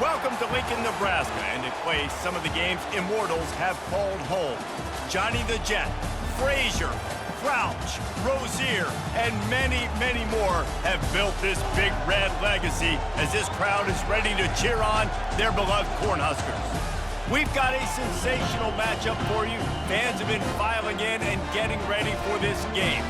Welcome to Lincoln, Nebraska, and it plays some of the games immortals have called home. Johnny the Jet, Frazier, Crouch, Rozier, and many, many more have built this big red legacy as this crowd is ready to cheer on their beloved Cornhuskers. We've got a sensational matchup for you. Fans have been filing in and getting ready for this game,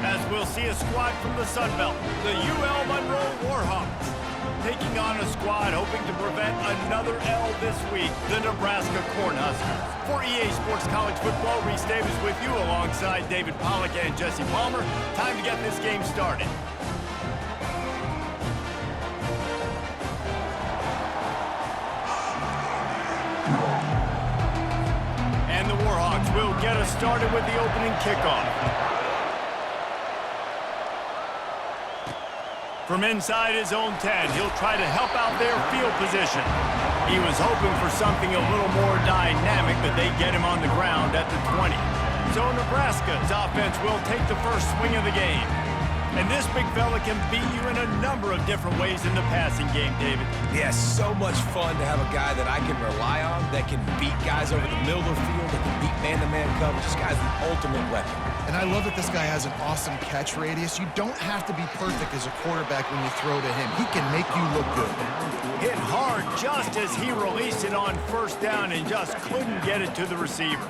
as we'll see a squad from the Sun Belt, the UL Monroe Warhawks, taking on a squad hoping to prevent another L this week, the Nebraska Cornhuskers. For EA Sports College Football, Reese Davis with you alongside David Pollack and Jesse Palmer. Time to get this game started. And the Warhawks will get us started with the opening kickoff. From inside his own 10, he'll try to help out their field position. He was hoping for something a little more dynamic, but they get him on the ground at the 20. So Nebraska's offense will take the first swing of the game. And this big fella can beat you in a number of different ways in the passing game, David. Yeah, so much fun to have a guy that I can rely on, that can beat guys over the middle of the field, that can beat man-to-man coverage. This guy's the ultimate weapon. And I love that this guy has an awesome catch radius. You don't have to be perfect as a quarterback when you throw to him. He can make you look good. Hit hard just as he released it on first down and just couldn't get it to the receiver.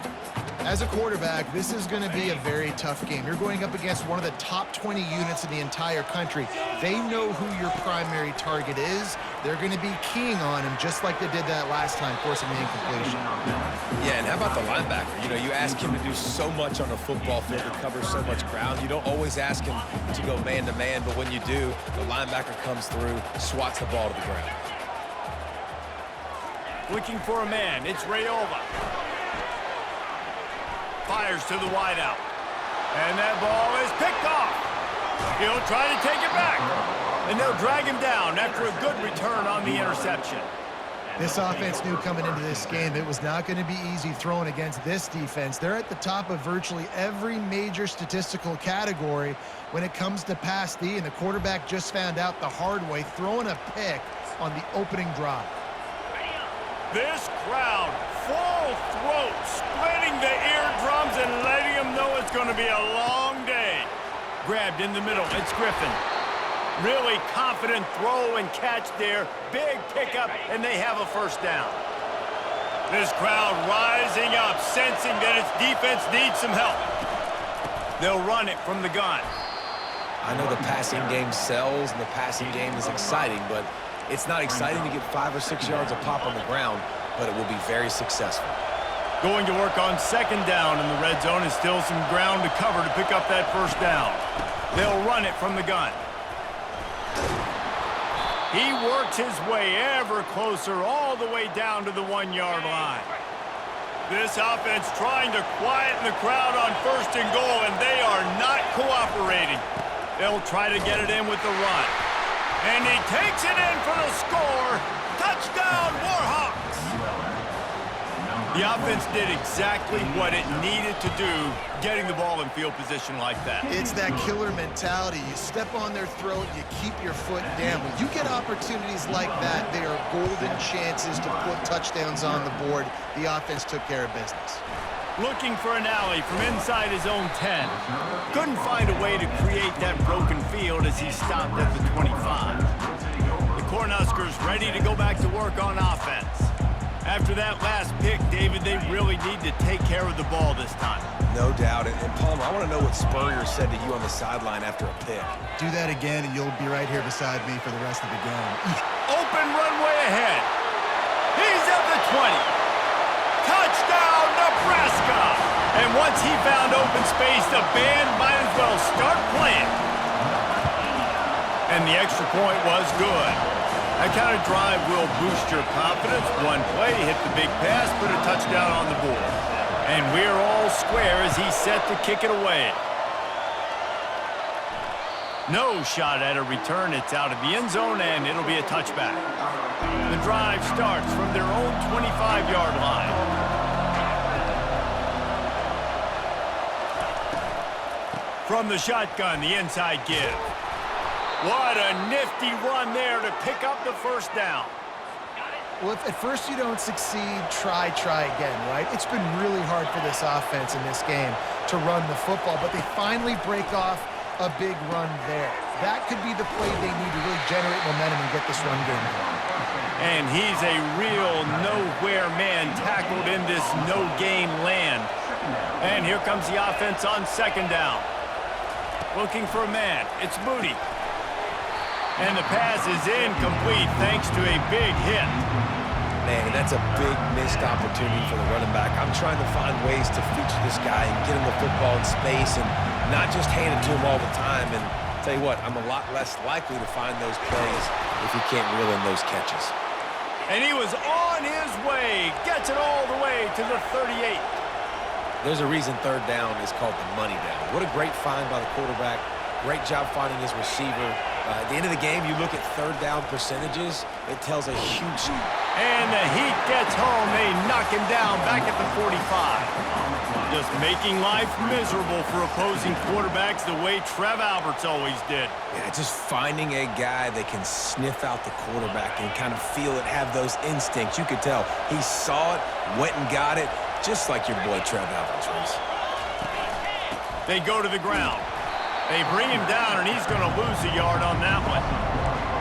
As a quarterback, this is going to be a very tough game. You're going up against one of the top 20 units in the entire country. They know who your primary target is. They're going to be keying on him just like they did that last time, forcing the incompletion. Yeah, and how about the linebacker? You know, you ask him to do so much on the football field, to cover so much ground. You don't always ask him to go man-to-man, but when you do, the linebacker comes through, swats the ball to the ground. Looking for a man, it's Rayola. Fires to the wideout. And that ball is picked off. He'll try to take it back. And they'll drag him down after a good return on the interception. This offense knew coming into this game it was not going to be easy throwing against this defense. They're at the top of virtually every major statistical category when it comes to pass D, and the quarterback just found out the hard way, throwing a pick on the opening drive. This crowd, full throat, splitting the eardrums and letting them know it's going to be a long day. Grabbed in the middle, it's Griffin. Really confident throw and catch there. Big pickup, and they have a first down. This crowd rising up, sensing that its defense needs some help. They'll run it from the gun. I know the passing game sells and the passing game is exciting, but it's not exciting to get 5 or 6 yards of pop on the ground, but it will be very successful. Going to work on second down in the red zone, and still some ground to cover to pick up that first down. They'll run it from the gun. He works his way ever closer all the way down to the 1-yard line. This offense trying to quieten the crowd on first and goal, and they are not cooperating. They'll try to get it in with the run. And he takes it in for the score. Touchdown, Warhawks! The offense did exactly what it needed to do, getting the ball in field position like that. It's that killer mentality. You step on their throat, you keep your foot down. When you get opportunities like that, they are golden chances to put touchdowns on the board. The offense took care of business. Looking for an alley from inside his own 10. Couldn't find a way to create that broken field as he stopped at the 25. The Cornhuskers ready to go back to work on offense. After that last pick, David, they really need to take care of the ball this time. No doubt. And Palmer, I want to know what Spurrier said to you on the sideline after a pick. Do that again, and you'll be right here beside me for the rest of the game. Open runway ahead. He's at the 20. Touchdown, Nebraska! And once he found open space, the band might as well start playing. And the extra point was good. That kind of drive will boost your confidence. One play, hit the big pass, put a touchdown on the board. And we're all square as he's set to kick it away. No shot at a return. It's out of the end zone, and it'll be a touchback. The drive starts from their own 25-yard line. From the shotgun, the inside give. What a nifty run there to pick up the first down. Well, if at first you don't succeed, try again, right? It's been really hard for this offense in this game to run the football, but they finally break off a big run there. That could be the play they need to really generate momentum and get this run game going. And he's a real nowhere man tackled in this no-gain land. And here comes the offense on second down. Looking for a man. It's Moody. And the pass is incomplete thanks to a big hit. Man, that's a big missed opportunity for the running back. I'm trying to find ways to feature this guy and get him the football in space and not just hand it to him all the time. And tell you what, I'm a lot less likely to find those plays if he can't reel in those catches. And he was on his way. Gets it all the way to the 38. There's a reason third down is called the money down. What a great find by the quarterback. Great job finding his receiver. At the end of the game, you look at third down percentages, it tells a huge... And the Heat gets home. They knock him down back at the 45. Just making life miserable for opposing quarterbacks the way Trev Alberts always did. Yeah, just finding a guy that can sniff out the quarterback and kind of feel it, have those instincts. You could tell he saw it, went and got it, just like your boy Trev Alberts was. They go to the ground. They bring him down, and he's going to lose a yard on that one.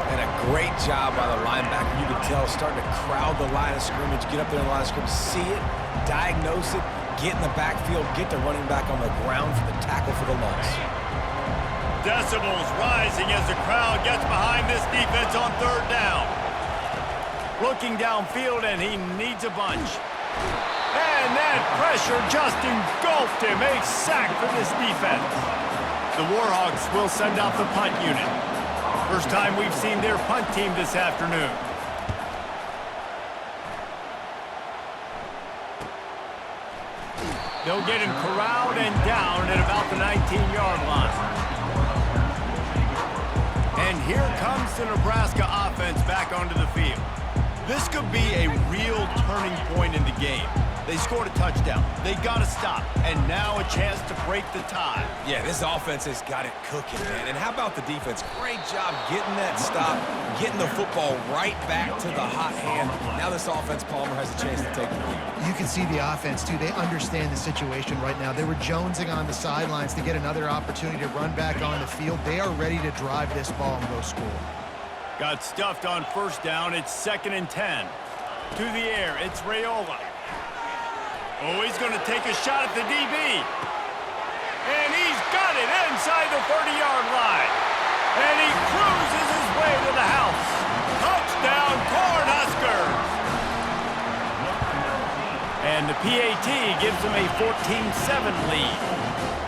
And a great job by the linebacker. You could tell starting to crowd the line of scrimmage, get up there in the line of scrimmage, see it, diagnose it, get in the backfield, get the running back on the ground for the tackle for the loss. Decibels rising as the crowd gets behind this defense on third down. Looking downfield, and he needs a bunch. And that pressure just engulfed him. A sack for this defense. The Warhawks will send out the punt unit. First time we've seen their punt team this afternoon. They'll get him corralled and down at about the 19-yard line. And here comes the Nebraska offense back onto the field. This could be a real turning point in the game. They scored a touchdown. They got to stop. And now a chance to break the tie. Yeah, this offense has got it cooking, man. And how about the defense? Great job getting that stop, getting the football right back to the hot hand. Now this offense, Palmer, has a chance to take the lead. You can see the offense, too. They understand the situation right now. They were jonesing on the sidelines to get another opportunity to run back on the field. They are ready to drive this ball and go score. Got stuffed on first down. It's 2nd and 10. To the air, it's Raiola. Oh, he's going to take a shot at the DB. And he's got it inside the 30-yard line. And he cruises his way to the house. Touchdown, Cornhuskers. And the PAT gives them a 14-7 lead.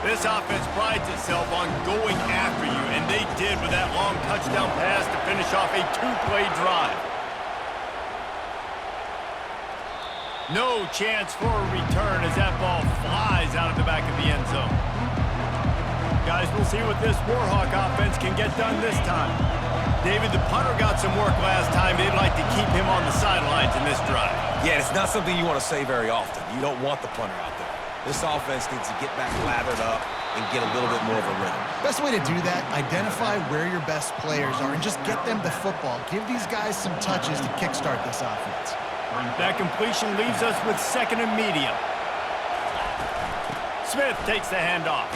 This offense prides itself on going after you, and they did with that long touchdown pass to finish off a 2-play drive. No chance for a return as that ball flies out of the back of the end zone. Guys, we'll see what this Warhawk offense can get done this time. David, the punter got some work last time. They'd like to keep him on the sidelines in this drive. Yeah, it's not something you want to say very often. You don't want the punter out there. This offense needs to get back lathered up and get a little bit more of a rhythm. Best way to do that, identify where your best players are and just get them the football. Give these guys some touches to kickstart this offense. That completion leaves us with 2nd and medium. Smith takes the handoff.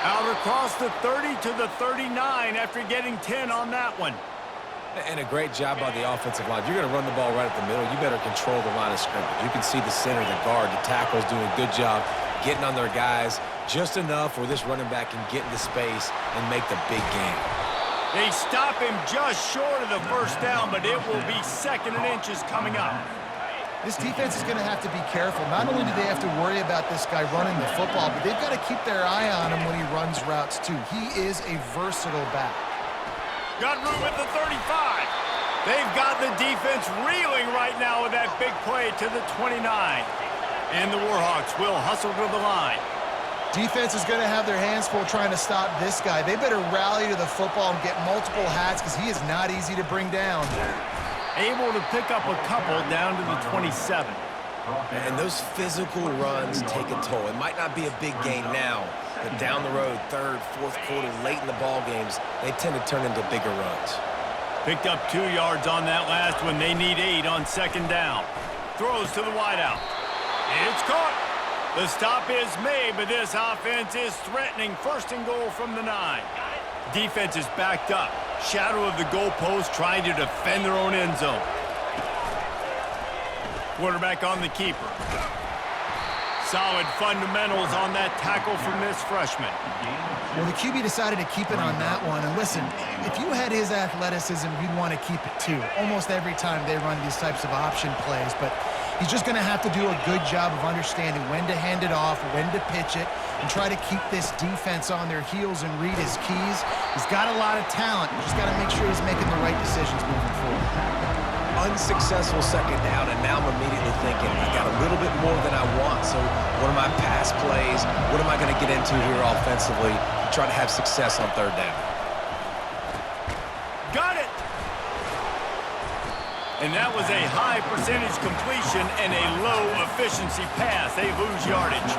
Out across the 30 to the 39 after getting 10 on that one. And a great job by the offensive line. If you're going to run the ball right at the middle, you better control the line of scrimmage. You can see the center, the guard, the tackles doing a good job getting on their guys just enough where this running back can get into space and make the big game. They stop him just short of the first down, but it will be 2nd and inches coming up. This defense is going to have to be careful. Not only do they have to worry about this guy running the football, but they've got to keep their eye on him when he runs routes, too. He is a versatile back. Got room at the 35. They've got the defense reeling right now with that big play to the 29. And the Warhawks will hustle to the line. Defense is going to have their hands full trying to stop this guy. They better rally to the football and get multiple hats because he is not easy to bring down. Able to pick up a couple down to the 27. And those physical runs take a toll. It might not be a big gain now, but down the road, 3rd, 4th quarter, late in the ball games, they tend to turn into bigger runs. Picked up 2 yards on that last one. They need 8 on second down. Throws to the wideout. It's caught. The stop is made, but this offense is threatening. First and goal from the 9. Defense is backed up. Shadow of the goalpost, trying to defend their own end zone. Quarterback on the keeper. Solid fundamentals on that tackle from this freshman. Well, the QB decided to keep it on that one. And listen, if you had his athleticism, you'd want to keep it too. Almost every time they run these types of option plays. But he's just going to have to do a good job of understanding when to hand it off, when to pitch it, and try to keep this defense on their heels and read his keys. He's got a lot of talent. Just got to make sure he's making the right decisions moving forward. Unsuccessful second down, and now I'm immediately thinking, I got a little bit more than I want, so what are my pass plays? What am I going to get into here offensively to try to have success on third down? Got it! And that was a high percentage completion and a low efficiency pass. They lose yardage.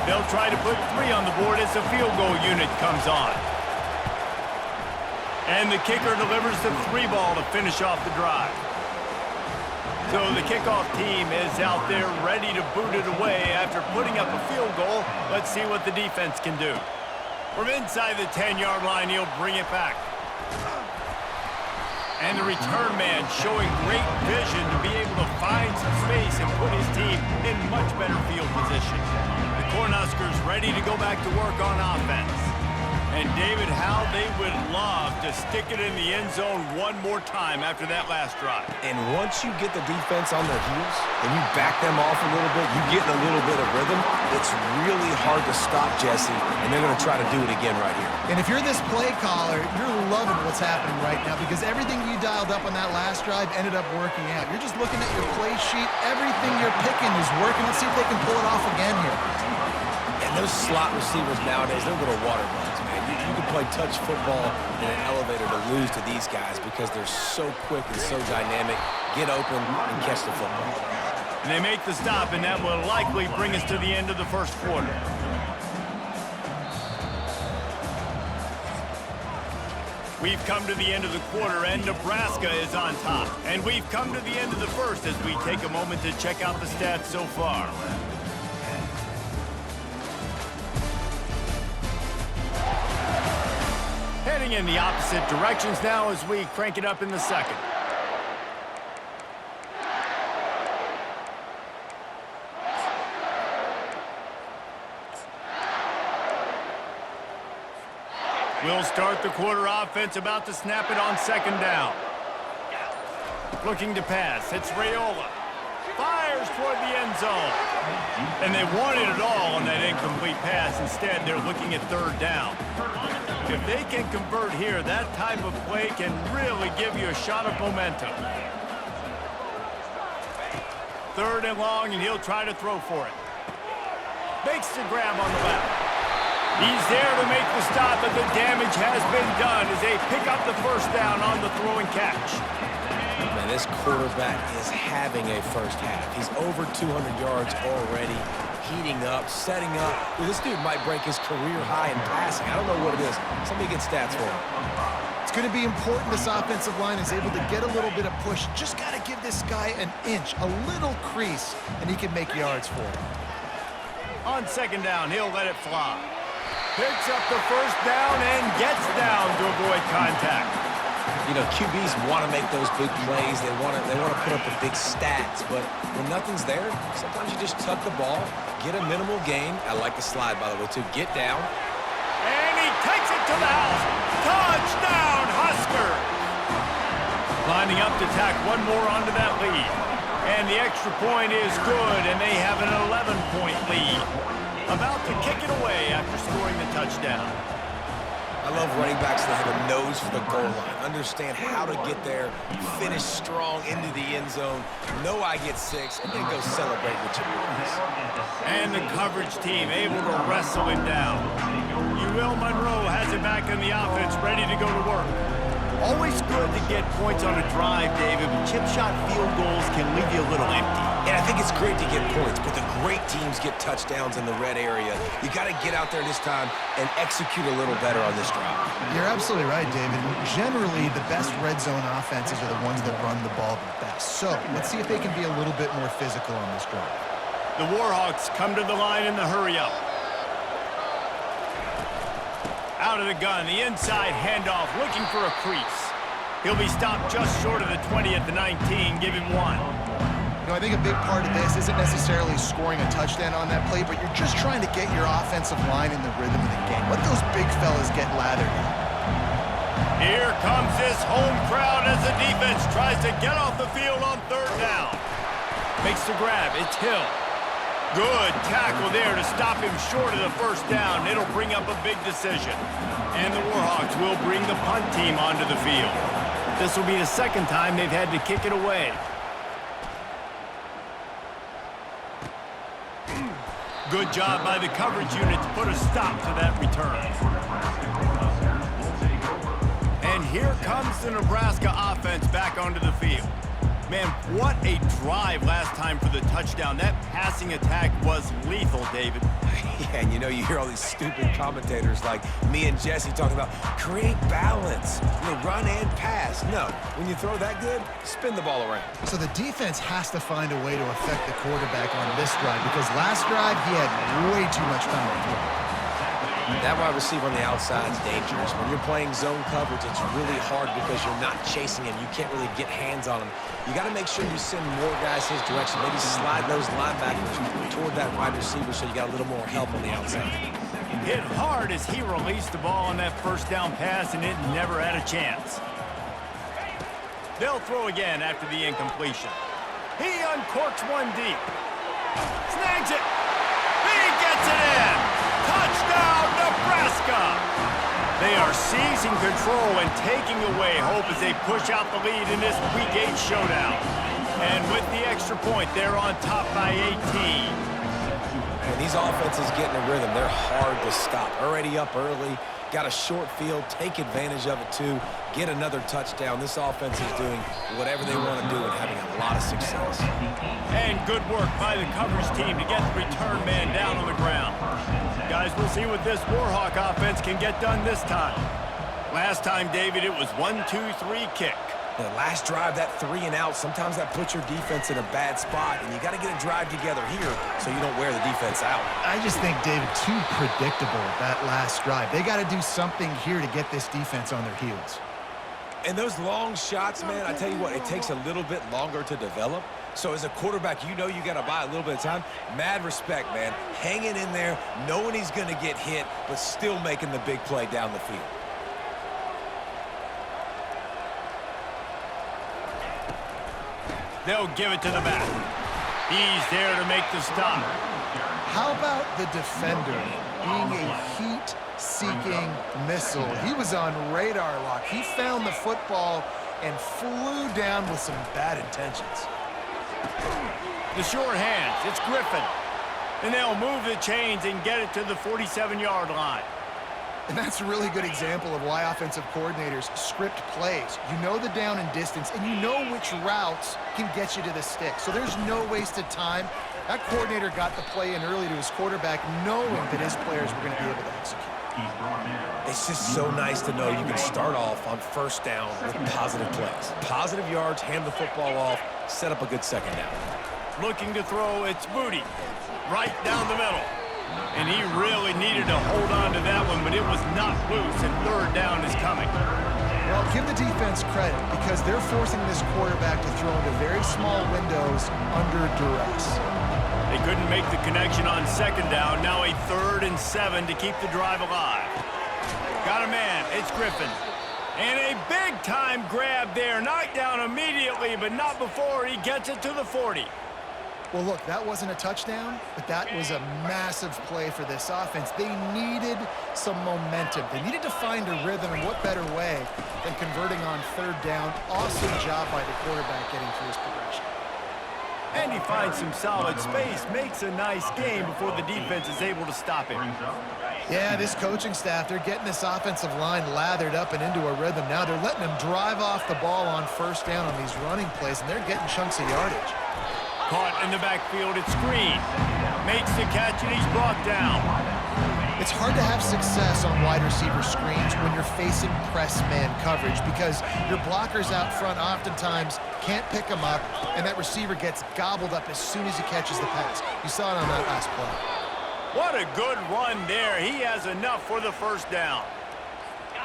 They'll try to put 3 on the board as the field goal unit comes on. And the kicker delivers the 3 ball to finish off the drive. So the kickoff team is out there ready to boot it away after putting up a field goal. Let's see what the defense can do. From inside the 10-yard line, he'll bring it back. And the return man showing great vision to be able to find some space and put his team in much better field position. The Cornhuskers ready to go back to work on offense. And David, how they would love to stick it in the end zone one more time after that last drive. And once you get the defense on their heels and you back them off a little bit, you get in a little bit of rhythm, it's really hard to stop Jesse, and they're going to try to do it again right here. And if you're this play caller, you're loving what's happening right now because everything you dialed up on that last drive ended up working out. You're just looking at your play sheet. Everything you're picking is working. Let's see if they can pull it off again here. And those slot receivers nowadays, they're little water bugs, man. You can play touch football in an elevator to lose to these guys because they're so quick and so dynamic. Get open and catch the football. And they make the stop, and that will likely bring us to the end of the first quarter. We've come to the end of the quarter, and Nebraska is on top. And we've come to the end of the first as we take a moment to check out the stats so far. Heading in the opposite directions now as we crank it up in the second. We'll start the quarter offense, about to snap it on second down. Looking to pass, it's Raiola. Fires toward the end zone. And they wanted it all on that incomplete pass. Instead, they're looking at third down. If they can convert here, that type of play can really give you a shot of momentum. Third and long, and he'll try to throw for it. Makes the grab on the left. He's there to make the stop, but the damage has been done as they pick up the first down on the throw and catch. Man, this quarterback is having a first half. He's over 200 yards already, heating up, setting up. This dude might break his career high in passing. I don't know what it is. Somebody get stats for him. It's going to be important this offensive line is able to get a little bit of push. Just got to give this guy an inch, a little crease, and he can make yards for it. On second down, he'll let it fly. Picks up the first down and gets down to avoid contact. You know, QBs want to make those big plays. They want to put up the big stats. But when nothing's there, sometimes you just tuck the ball, get a minimal gain. I like the slide, by the way, too. Get down. And he takes it to the house. Touchdown, Husker! Lining up to tack one more onto that lead. And the extra point is good, and they have an 11-point lead. About to kick it away after scoring the touchdown. I love running backs that have a nose for the goal line. Understand how to get there, finish strong into the end zone, know I get 6, and then go celebrate with your boys. And the coverage team able to wrestle him down. Ewell Monroe has it back in the offense, ready to go to work. Always good to get points on a drive, David, but chip shot field goals can leave you a little empty. And I think it's great to get points, but the great teams get touchdowns in the red area. You got to get out there this time and execute a little better on this drive. You're absolutely right, David. Generally, the best red zone offenses are the ones that run the ball the best. So let's see if they can be a little bit more physical on this drive. The Warhawks come to the line in the hurry-up. Out of the gun, the inside handoff, looking for a crease. He'll be stopped just short of the 20 at the 19, give him 1. You know, I think a big part of this isn't necessarily scoring a touchdown on that play, but you're just trying to get your offensive line in the rhythm of the game. Let those big fellas get lathered in. Here comes this home crowd as the defense tries to get off the field on 3rd down. Makes the grab, it's Hill. Good tackle there to stop him short of the 1st down. It'll bring up a big decision. And the Warhawks will bring the punt team onto the field. This will be the 2nd time they've had to kick it away. Good job by the coverage unit to put a stop to that return. And here comes the Nebraska offense back onto the field. Man, what a drive last time for the touchdown. That passing attack was lethal, David. Yeah, and you know, you hear all these stupid commentators like me and Jesse talking about create balance, run and pass. No, when you throw that good, spin the ball around. So the defense has to find a way to affect the quarterback on this drive because last drive he had way too much time to throw. That wide receiver on the outside is dangerous. When you're playing zone coverage, it's really hard because you're not chasing him. You can't really get hands on him. You got to make sure you send more guys his direction. Maybe slide those linebackers toward that wide receiver so you got a little more help on the outside. Hit hard as he released the ball on that 1st down pass, and it never had a chance. They'll throw again after the incompletion. He uncorks one deep. Snags it. He gets it in. Touchdown, Nebraska! They are seizing control and taking away hope as they push out the lead in this Week 8 showdown. And with the extra point, they're on top by 18. When these offenses get in a rhythm, they're hard to stop. Already up early, got a short field, take advantage of it too, get another touchdown. This offense is doing whatever they want to do and having a lot of success. And good work by the coverage team to get the return man down on the ground. Guys, we'll see what this Warhawk offense can get done this time. Last time, David, it was 1-2-3 kick. The last drive, that 3 and out, sometimes that puts your defense in a bad spot, and you got to get a drive together here so you don't wear the defense out. I just think, David, too predictable that last drive. They got to do something here to get this defense on their heels. And those long shots, man, I tell you what, it takes a little bit longer to develop. So as a quarterback, you know you got to buy a little bit of time. Mad respect, man. Hanging in there, knowing he's going to get hit, but still making the big play down the field. They'll give it to the back. He's there to make the stop. How about the defender being a heat-seeking missile? He was on radar lock. He found the football and flew down with some bad intentions. The short hands, it's Griffin. And they'll move the chains and get it to the 47-yard line. And that's a really good example of why offensive coordinators script plays. You know the down and distance, and you know which routes can get you to the stick. So there's no wasted time. That coordinator got the play in early to his quarterback, knowing that his players were going to be able to execute. It's just so nice to know you can start off on 1st down with positive plays. Positive yards, hand the football off, set up a good 2nd down. Looking to throw, it's Booty. Right down the middle. And he really needed to hold on to that one, but it was not loose, and 3rd down is coming. Well, give the defense credit because they're forcing this quarterback to throw into very small windows under duress. They couldn't make the connection on 2nd down. Now a 3rd and 7 to keep the drive alive. Got a man. It's Griffin. And a big-time grab there. Knocked down immediately, but not before he gets it to the 40. Well, look, that wasn't a touchdown, but that was a massive play for this offense. They needed some momentum. They needed to find a rhythm, and what better way than converting on 3rd down. Awesome job by the quarterback getting through his progression. And he finds some solid space, makes a nice game before the defense is able to stop him. Yeah, this coaching staff, they're getting this offensive line lathered up and into a rhythm. Now they're letting them drive off the ball on first down on these running plays, and they're getting chunks of yardage. Caught in the backfield, it's Green. Makes the catch, and he's brought down. It's hard to have success on wide receiver screens when you're facing press man coverage because your blockers out front oftentimes can't pick them up, and that receiver gets gobbled up as soon as he catches the pass. You saw it on that last play. What a good run there. He has enough for the first down.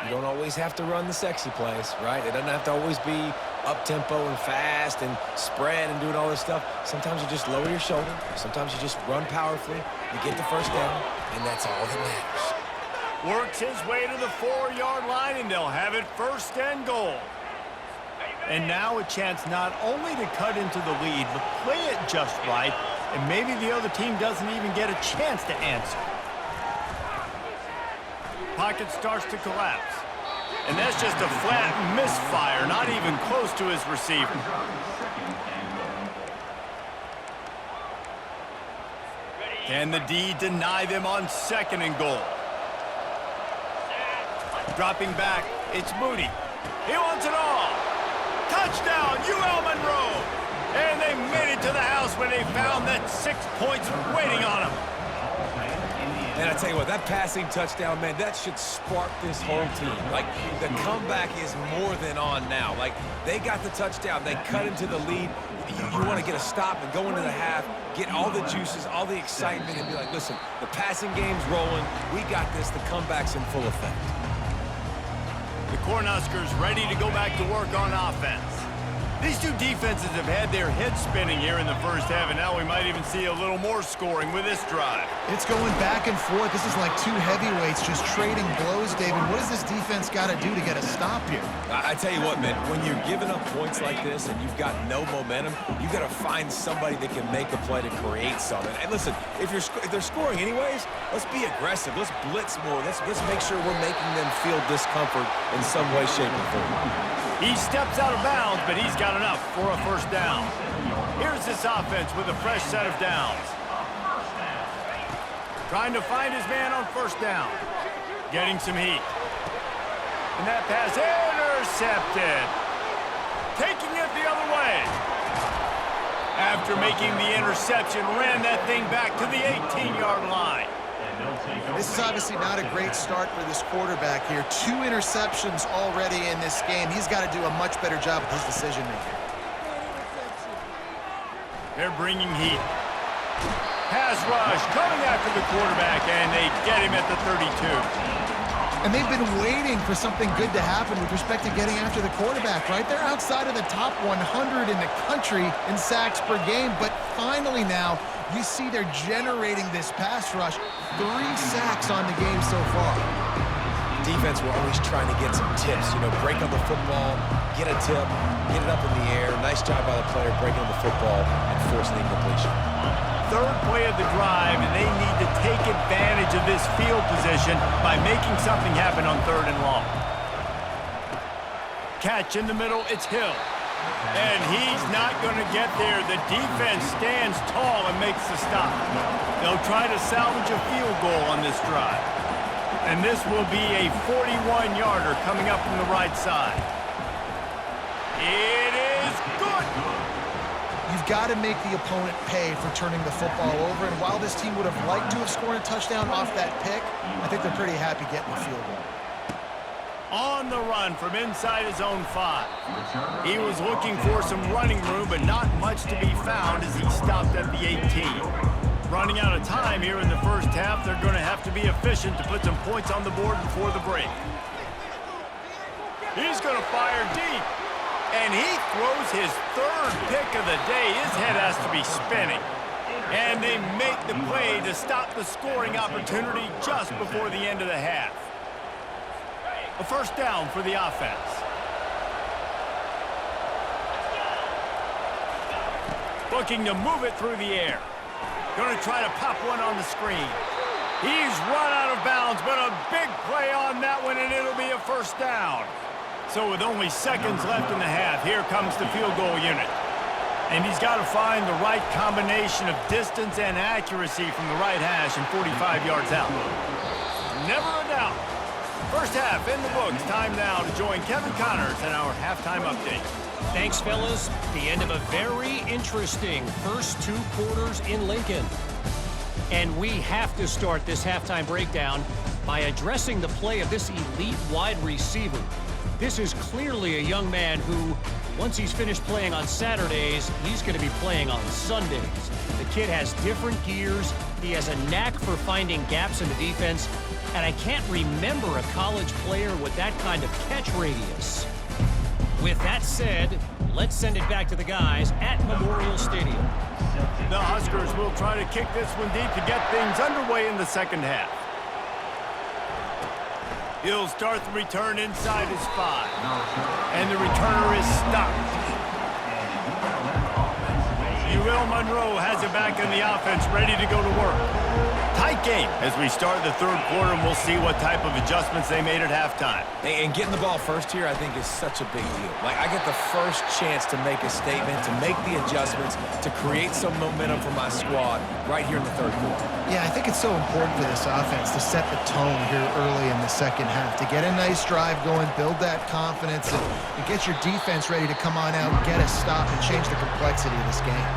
You don't always have to run the sexy plays, right? It doesn't have to always be up-tempo and fast and spread and doing all this stuff. Sometimes you just lower your shoulder. Sometimes you just run powerfully. You get the first down, and that's all that matters. Works his way to the 4-yard line, and they'll have it first and goal. And now a chance not only to cut into the lead, but play it just right, and maybe the other team doesn't even get a chance to answer. Pocket starts to collapse. And that's just a flat misfire, not even close to his receiver. Can the D deny them on second and goal? Dropping back, it's Moody. He wants it all. Touchdown, UL Monroe! And they made it to the house when they found that 6 points waiting on them. And I tell you what, that passing touchdown, man, that should spark this whole team. Like, the comeback is more than on now. Like, they got the touchdown. They cut into the lead. You want to get a stop and go into the half, get all the juices, all the excitement, and be like, listen, the passing game's rolling. We got this. The comeback's in full effect. The Cornhuskers ready to go back to work on offense. These two defenses have had their heads spinning here in the first half, and now we might even see a little more scoring with this drive. It's going back and forth. This is like two heavyweights just trading blows, David. What does this defense got to do to get a stop here? I tell you what, man, when you're giving up points like this and you've got no momentum, you got to find somebody that can make a play to create something. And listen, if they're scoring anyways, let's be aggressive. Let's blitz more. Let's make sure we're making them feel discomfort in some way, shape, or form. He steps out of bounds, but he's got enough for a first down. Here's this offense with a fresh set of downs. Trying to find his man on first down. Getting some heat. And that pass intercepted. Taking it the other way. After making the interception, ran that thing back to the 18-yard line. This is obviously not a great start for this quarterback here. 2 interceptions already in this game. He's got to do a much better job with his decision-making. They're bringing heat. Pass rush coming after the quarterback, and they get him at the 32. And they've been waiting for something good to happen with respect to getting after the quarterback, right? They're outside of the top 100 in the country in sacks per game, but finally now you see they're generating this pass rush. 3 sacks on the game so far. Defense, we're always trying to get some tips, break on the football, get a tip, get it up in the air. Nice job by the player breaking on the football and forcing the incompletion. Third play of the drive, and they need to take advantage of this field position by making something happen on 3rd and long. Catch in the middle, it's Hill. And he's not going to get there. The defense stands tall and makes the stop. They'll try to salvage a field goal on this drive. And this will be a 41-yarder coming up from the right side. It is good. You've got to make the opponent pay for turning the football over. And while this team would have liked to have scored a touchdown off that pick, I think they're pretty happy getting the field goal. On the run from inside his own 5. He was looking for some running room, but not much to be found as he stopped at the 18. Running out of time here in the first half, they're going to have to be efficient to put some points on the board before the break. He's going to fire deep. And he throws his 3rd pick of the day. His head has to be spinning. And they make the play to stop the scoring opportunity just before the end of the half. A first down for the offense. Looking to move it through the air. Going to try to pop one on the screen. He's run out of bounds, but a big play on that one, and it'll be a first down. So with only seconds left in the half, here comes the field goal unit. And he's got to find the right combination of distance and accuracy from the right hash and 45 yards out. Never a doubt. First half in the books. Time now to join Kevin Connors in our halftime update. Thanks, fellas. The end of a very interesting first 2 quarters in Lincoln. And we have to start this halftime breakdown by addressing the play of this elite wide receiver. This is clearly a young man who, once he's finished playing on Saturdays, he's going to be playing on Sundays. The kid has different gears. He has a knack for finding gaps in the defense. And I can't remember a college player with that kind of catch radius. With that said, let's send it back to the guys at Memorial Stadium. The Huskers will try to kick this one deep to get things underway in the second half. He'll start the return inside his 5. And the returner is stopped. Uriel Monroe has it back in the offense, ready to go to work. Tight game as we start the third quarter, and we'll see what type of adjustments they made at halftime. And getting the ball first here, I think, is such a big deal. Like, I get the first chance to make a statement, to make the adjustments, to create some momentum for my squad right here in the third quarter. Yeah, I think it's so important for this offense to set the tone here early in the second half, to get a nice drive going, build that confidence, and get your defense ready to come on out, get a stop, and change the complexity of this game.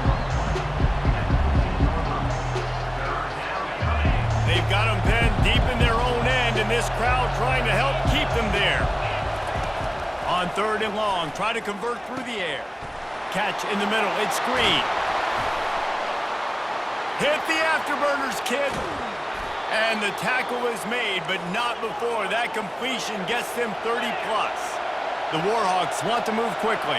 They've got them pinned deep in their own end, and this crowd trying to help keep them there. On third and long, try to convert through the air. Catch in the middle, it's screen. Hit the afterburners, kid. And the tackle is made, but not before that completion gets them 30+. The Warhawks want to move quickly.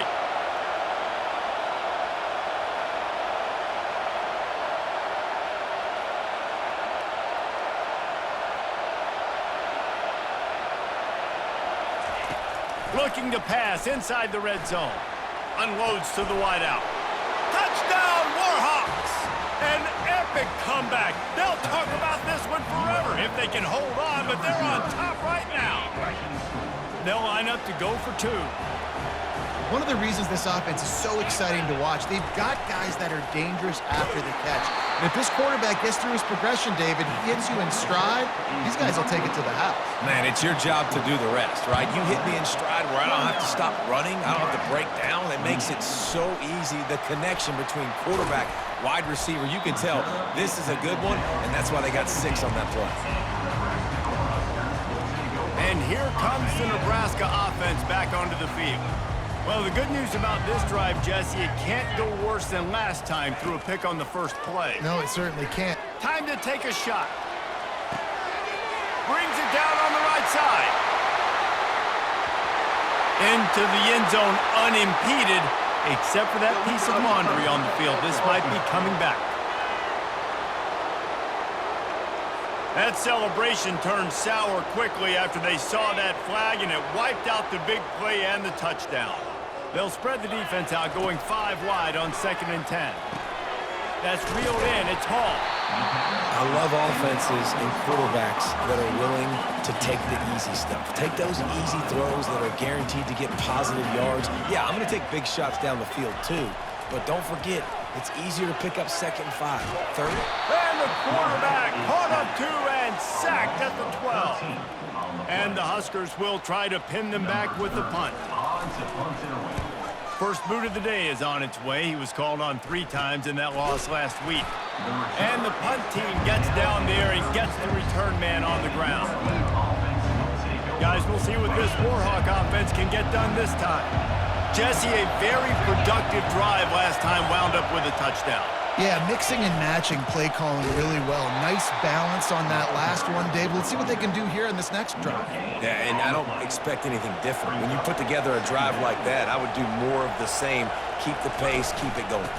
Looking to pass inside the red zone. Unloads to the wideout. Touchdown, Warhawks! An epic comeback. They'll talk about this one forever if they can hold on, but they're on top right now. They'll line up to go for 2. One of the reasons this offense is so exciting to watch, they've got guys that are dangerous after the catch. And if this quarterback gets through his progression, David, he hits you in stride, these guys will take it to the house. Man, it's your job to do the rest, right? You hit me in stride where I don't have to stop running. I don't have to break down. It makes it so easy, the connection between quarterback, wide receiver. You can tell this is a good one, and that's why they got 6 on that play. And here comes the Nebraska offense back onto the field. Well, the good news about this drive, Jesse, it can't go worse than last time through a pick on the first play. No, it certainly can't. Time to take a shot. Brings it down on the right side. Into the end zone unimpeded, except for that piece of laundry on the field. This might be coming back. That celebration turned sour quickly after they saw that flag, and it wiped out the big play and the touchdown. They'll spread the defense out, going 5 wide on 2nd and 10. That's reeled in. It's Hall. I love offenses and quarterbacks that are willing to take the easy stuff. Take those easy throws that are guaranteed to get positive yards. Yeah, I'm going to take big shots down the field too, but don't forget, it's easier to pick up 2nd and 5. Third. And the quarterback caught up 2 and sacked at the 12. And the Huskers will try to pin them back with the punt. First boot of the day is on its way. He was called on 3 times in that loss last week. And the punt team gets down there and gets the return man on the ground. Guys, we'll see what this Warhawk offense can get done this time. Jesse, a very productive drive last time wound up with a touchdown. Yeah, mixing and matching play calling really well. Nice balance on that last one, Dave. Let's see what they can do here in this next drive. Yeah, and I don't expect anything different. When you put together a drive like that, I would do more of the same. Keep the pace, keep it going.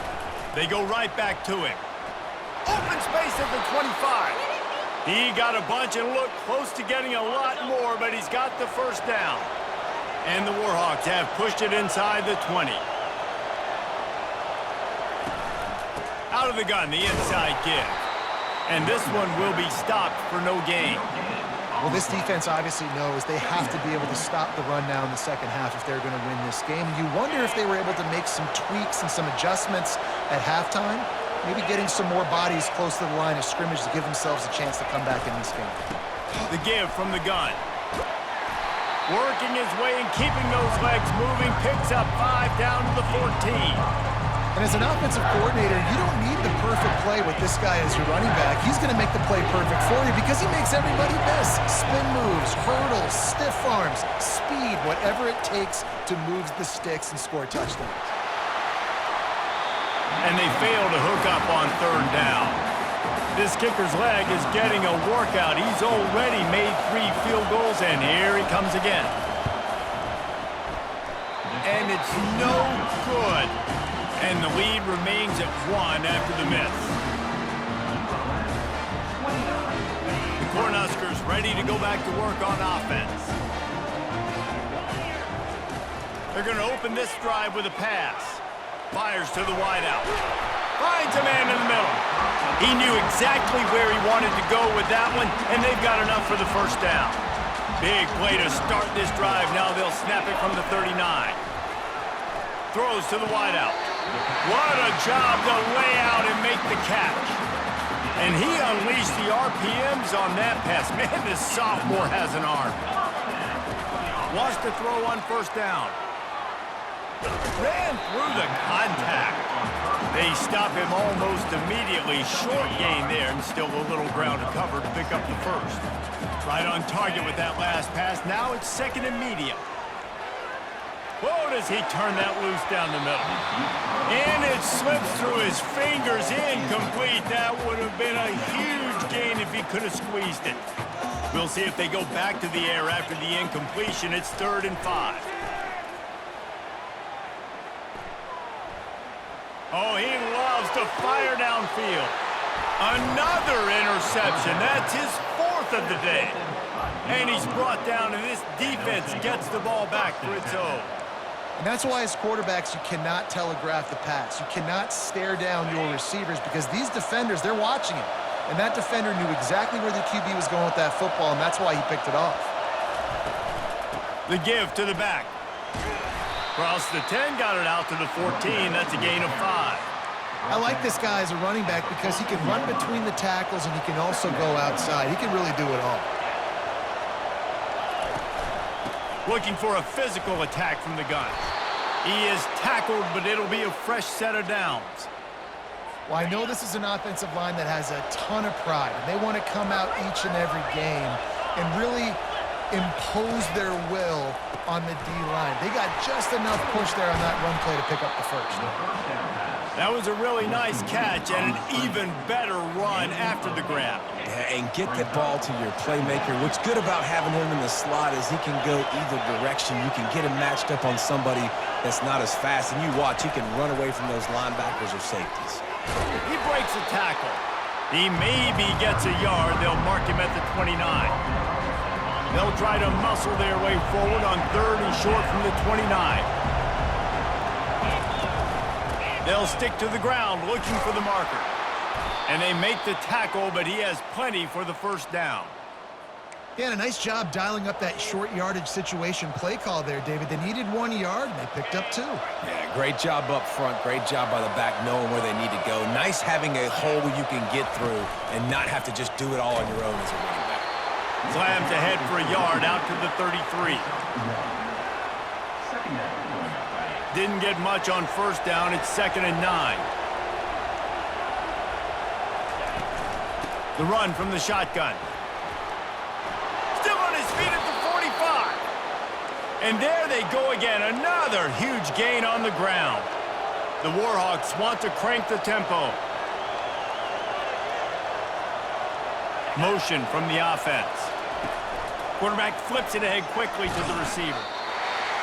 They go right back to him. Open space at the 25. He got a bunch and looked close to getting a lot more, but he's got the first down. And the Warhawks have pushed it inside the 20. Out of the gun, the inside give. And this one will be stopped for no gain. Well, this defense obviously knows they have to be able to stop the run now in the second half if they're going to win this game. You wonder if they were able to make some tweaks and some adjustments at halftime, maybe getting some more bodies close to the line of scrimmage to give themselves a chance to come back in this game. The give from the gun. Working his way and keeping those legs moving, picks up 5 down to the 14. And as an offensive coordinator, you don't need the perfect play with this guy as your running back. He's going to make the play perfect for you because he makes everybody miss. Spin moves, hurdles, stiff arms, speed, whatever it takes to move the sticks and score touchdowns. And they fail to hook up on 3rd down. This kicker's leg is getting a workout. He's already made 3 field goals, and here he comes again. And it's no good. And the lead remains at 1 after the miss. The Cornhuskers ready to go back to work on offense. They're going to open this drive with a pass. Fires to the wideout. Finds a man in the middle. He knew exactly where he wanted to go with that one, and they've got enough for the first down. Big play to start this drive. Now they'll snap it from the 39. Throws to the wideout. What a job to lay out and make the catch. And he unleashed the RPMs on that pass. Man, this sophomore has an arm. Wants to throw on 1st down. Ran through the contact. They stop him almost immediately. Short gain there, and still a little ground to cover to pick up the 1st. Right on target with that last pass. Now it's 2nd and medium. Whoa, does he turn that loose down the middle. And it slips through his fingers, incomplete. That would have been a huge gain if he could have squeezed it. We'll see if they go back to the air after the incompletion. It's 3rd and 5. Oh, he loves to fire downfield. Another interception. That's his 4th of the day. And he's brought down, and this defense gets the ball back for its own. And that's why as quarterbacks, you cannot telegraph the pass. You cannot stare down your receivers because these defenders, they're watching it. And that defender knew exactly where the QB was going with that football, and that's why he picked it off. The give to the back. Across the 10, got it out to the 14. That's a gain of 5. I like this guy as a running back because he can run between the tackles and he can also go outside. He can really do it all. Looking for a physical attack from the gun. He is tackled, but it'll be a fresh set of downs. Well, I know this is an offensive line that has a ton of pride. And they want to come out each and every game and really impose their will on the D-line. They got just enough push there on that run play to pick up the 1st. That was a really nice catch and an even better run after the grab. Yeah, and get the ball to your playmaker. What's good about having him in the slot is he can go either direction. You can get him matched up on somebody that's not as fast, and you watch, he can run away from those linebackers or safeties. He breaks a tackle. He maybe gets a yard. They'll mark him at the 29. They'll try to muscle their way forward on 3rd and short from the 29. They'll stick to the ground looking for the marker. And they make the tackle, but he has plenty for the 1st down. Yeah, and a nice job dialing up that short yardage situation play call there, David. They needed 1 yard, and they picked up 2. Yeah, great job up front. Great job by the back knowing where they need to go. Nice having a hole where you can get through and not have to just do it all on your own as a running back. Slams ahead for a yard out to the 33. Didn't get much on 1st down. It's 2nd and 9. The run from the shotgun. Still on his feet at the 45. And there they go again. Another huge gain on the ground. The Warhawks want to crank the tempo. Motion from the offense. Quarterback flips it ahead quickly to the receiver.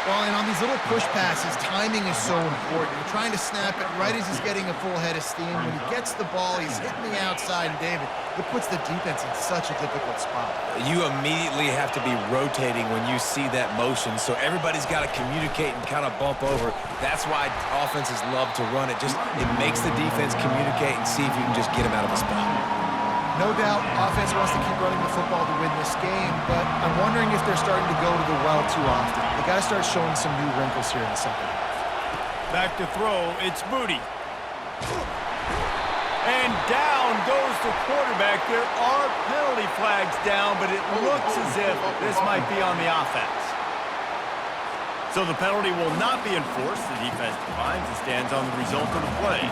Well, and on these little push passes, timing is so important. You're trying to snap it right as he's getting a full head of steam. When he gets the ball, he's hitting the outside, and David, it puts the defense in such a difficult spot. You immediately have to be rotating when you see that motion, so everybody's got to communicate and kind of bump over. That's why offenses love to run it. It makes the defense communicate and see if you can just get him out of a spot. No doubt, offense wants to keep running the football to win this game, but I'm wondering if they're starting to go to the well too often. They got to start showing some new wrinkles here in the second half. Back to throw, it's Moody. And down goes the quarterback. There are penalty flags down, but it looks as if this might be on the offense. So the penalty will not be enforced. The defense declines and stands on the result of the play.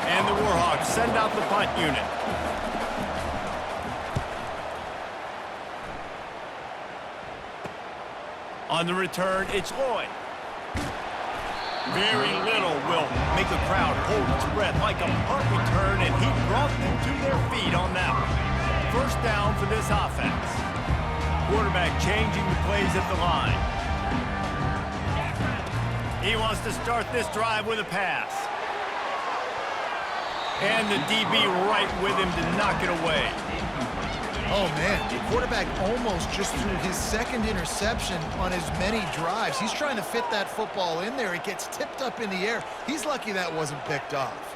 And the Warhawks send out the punt unit. On the return, it's Lloyd. Very little will make a crowd hold its breath like a punt return, and he brought them to their feet on that one. First down for this offense. Quarterback changing the plays at the line. He wants to start this drive with a pass. And the DB right with him to knock it away. Oh, man, the quarterback almost just threw his second interception on as many drives. He's trying to fit that football in there. It gets tipped up in the air. He's lucky that wasn't picked off.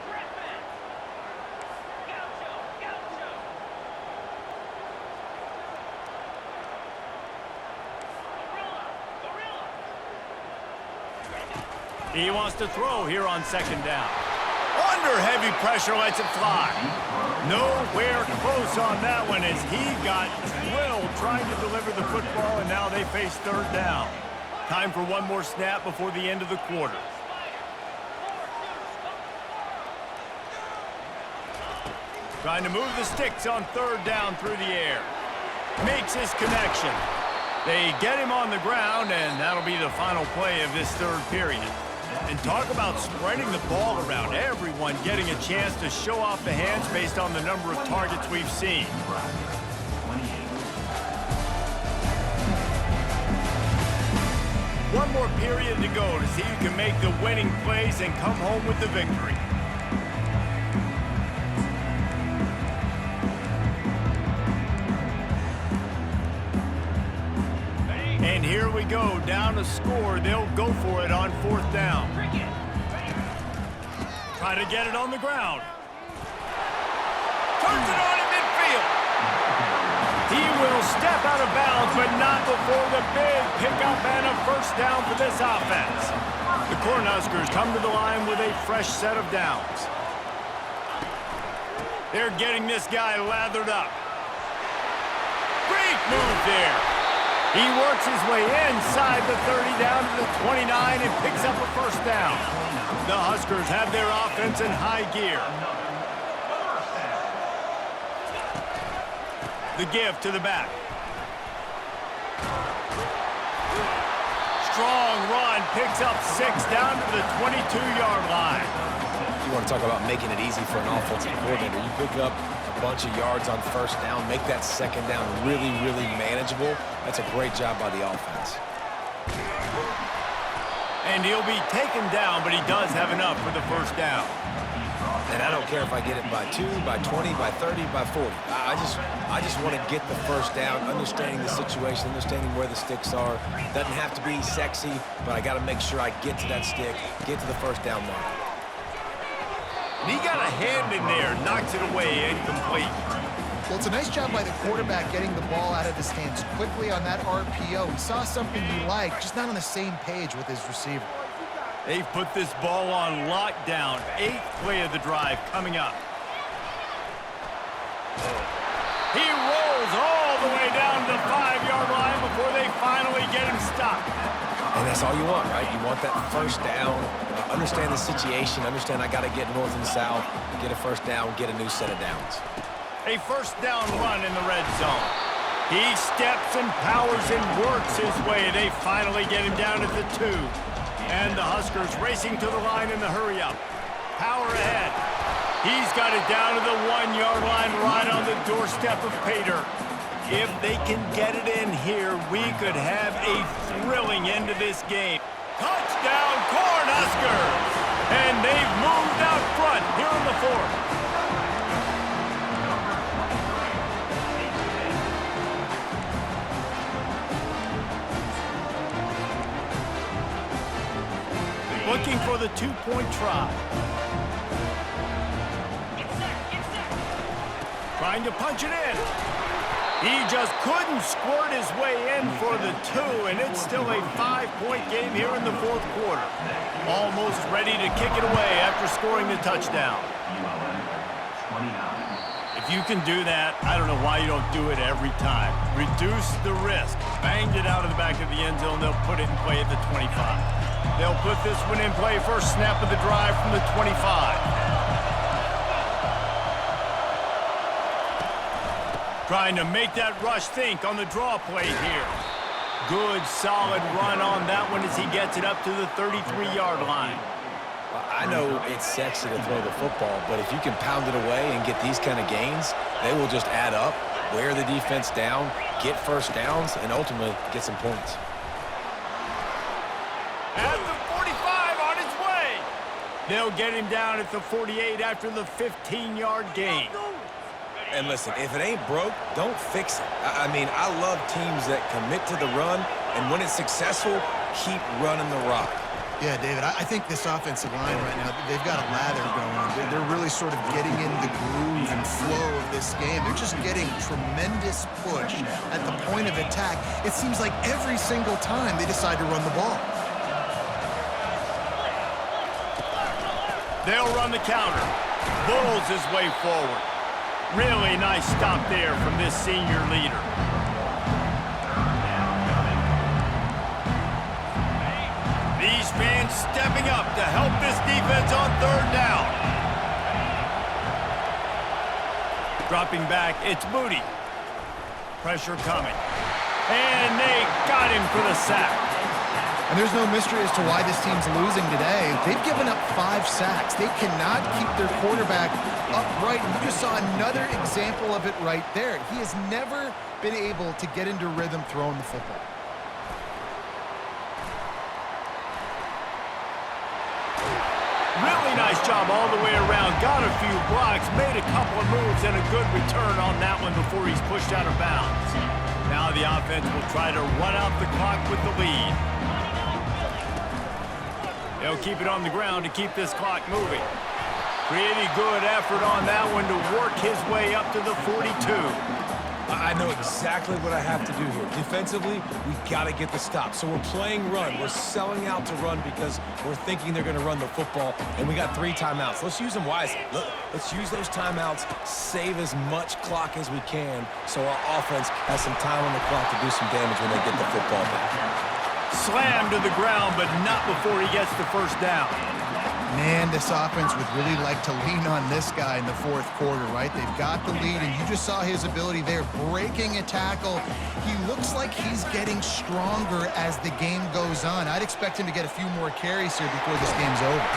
He wants to throw here on second down. Under heavy pressure, lets it fly. Nowhere close on that one as he got drilled trying to deliver the football, and now they face third down. Time for one more snap before the end of the quarter. Trying to move the sticks on third down through the air. Makes his connection. They get him on the ground, and that'll be the final play of this third period. And talk about spreading the ball around. Everyone getting a chance to show off the hands based on the number of targets we've seen. One more period to go to see who can make the winning plays and come home with the victory. And here we go, down to score. They'll go for it on fourth down. Try to get it on the ground. Turns it on in midfield. He will step out of bounds, but not before the big pickup and a first down for this offense. The Cornhuskers come to the line with a fresh set of downs. They're getting this guy lathered up. Great move there. He works his way inside the 30 down to the 29 and picks up a first down. The Huskers have their offense in high gear. The give to the back. Strong run, picks up 6 down to the 22-yard line. You want to talk about making it easy for an offensive coordinator. You pick up a bunch of yards on first down, make that second down really, really manageable. That's a great job by the offense. And he'll be taken down, but he does have enough for the first down. And I don't care if I get it by 2, by 20, by 30, by 40. I just want to get the first down, understanding the situation, understanding where the sticks are. Doesn't have to be sexy, but I got to make sure I get to that stick, get to the first down mark. And he got a hand in there, knocks it away, incomplete. Well, it's a nice job by the quarterback getting the ball out of his hands quickly on that RPO. He saw something he liked, just not on the same page with his receiver. They've put this ball on lockdown. 8th play of the drive coming up. He rolls all the way down to the 5-yard line before they finally get him stopped. And that's all you want, right? You want that first down, understand the situation, understand I got to get north and south, get a first down, get a new set of downs. A first down run in the red zone. He steps and powers and works his way. They finally get him down at the 2. And the Huskers racing to the line in the hurry-up. Power ahead. He's got it down to the 1-yard line right on the doorstep of Pater. If they can get it in here, we could have a thrilling end to this game. Touchdown, Cornhuskers! And they've moved out front here in the 4th. Looking for the 2-point try. trying to punch it in. He just couldn't squirt his way in for the 2, and it's still a 5-point game here in the fourth quarter. Almost ready to kick it away after scoring the touchdown. If you can do that, I don't know why you don't do it every time. Reduce the risk. Banged it out of the back of the end zone. They'll put it in play at the 25. They'll put this one in play first snap of the drive from the 25. Trying to make that rush think on the draw play here. Good, solid run on that one as he gets it up to the 33-yard line. I know it's sexy to throw the football, but if you can pound it away and get these kind of gains, they will just add up, wear the defense down, get first downs, and ultimately get some points. At the 45 on his way. They'll get him down at the 48 after the 15-yard gain. And listen, if it ain't broke, don't fix it. I mean, I love teams that commit to the run, and when it's successful, keep running the rock. Yeah, David, I think this offensive line right now, they've got a lather going. They're really sort of getting in the groove and flow of this game. They're just getting tremendous push at the point of attack. It seems like every single time they decide to run the ball. They'll run the counter. Bulls his way forward. Really nice stop there from this senior leader. These fans stepping up to help this defense on third down. Dropping back, it's Moody. Pressure coming. And they got him for the sack. And there's no mystery as to why this team's losing today. They've given up 5 sacks. They cannot keep their quarterback upright. And you just saw another example of it right there. He has never been able to get into rhythm throwing the football. Really nice job all the way around. Got a few blocks, made a couple of moves, and a good return on that one before he's pushed out of bounds. Now the offense will try to run out the clock with the lead. They'll keep it on the ground to keep this clock moving. Pretty good effort on that one to work his way up to the 42. I know exactly what I have to do here. Defensively, we got to get the stop. So we're playing run. We're selling out to run because we're thinking they're going to run the football, and we got 3 timeouts. Let's use them wisely. Let's use those timeouts, save as much clock as we can so our offense has some time on the clock to do some damage when they get the football back. Slammed to the ground, but not before he gets the first down. Man, this offense would really like to lean on this guy in the fourth quarter, right? They've got the lead, and you just saw his ability there, breaking a tackle. He looks like he's getting stronger as the game goes on. I'd expect him to get a few more carries here before this game's over.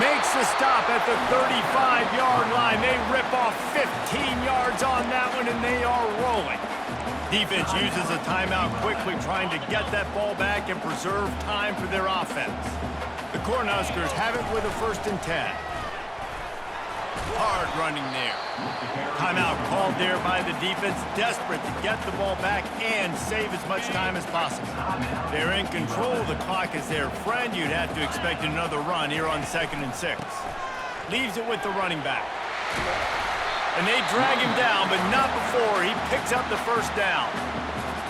Makes the stop at the 35-yard line. They rip off 15 yards on that one, and they are rolling. Defense uses a timeout quickly, trying to get that ball back and preserve time for their offense. The Cornhuskers have it with a 1st and 10. Hard running there. Timeout called there by the defense, desperate to get the ball back and save as much time as possible. They're in control. The clock is their friend. You'd have to expect another run here on 2nd and 6. Leaves it with the running back. And they drag him down, but not before he picks up the first down.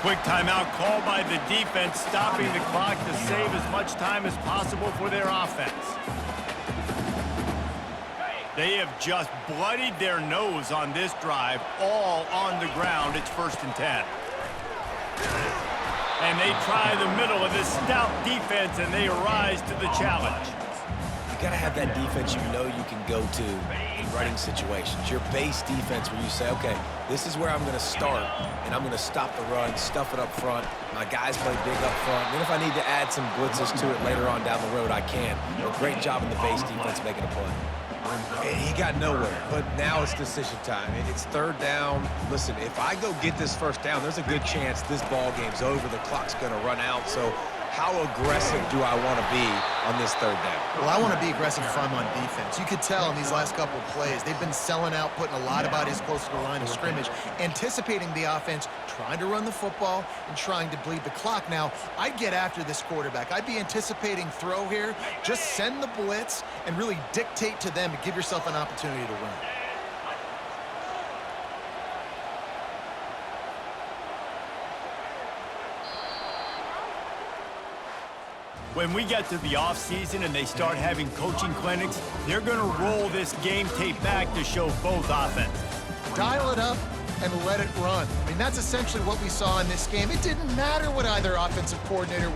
Quick timeout called by the defense, stopping the clock to save as much time as possible for their offense. They have just bloodied their nose on this drive, all on the ground. It's 1st and 10. And they try the middle of this stout defense, and they rise to the challenge. You got to have that defense you know you can go to in running situations. Your base defense where you say, okay, this is where I'm going to start, and I'm going to stop the run, stuff it up front. My guys play big up front. Then if I need to add some blitzes to it later on down the road, I can. A great job in the base defense making a play. And he got nowhere, but now it's decision time. It's 3rd down. Listen, if I go get this 1st down, there's a good chance this ball game's over. The clock's going to run out, so how aggressive do I want to be on this 3rd down? Well, I want to be aggressive if I'm on defense. You could tell in these last couple of plays, they've been selling out, putting a lot of bodies close to the line of scrimmage, anticipating the offense, trying to run the football, and trying to bleed the clock. Now, I'd get after this quarterback. I'd be anticipating throw here. Just send the blitz and really dictate to them to give yourself an opportunity to run. When we get to the offseason and they start having coaching clinics, they're going to roll this game tape back to show both offenses. Dial it up and let it run. I mean, that's essentially what we saw in this game. It didn't matter what either offensive coordinator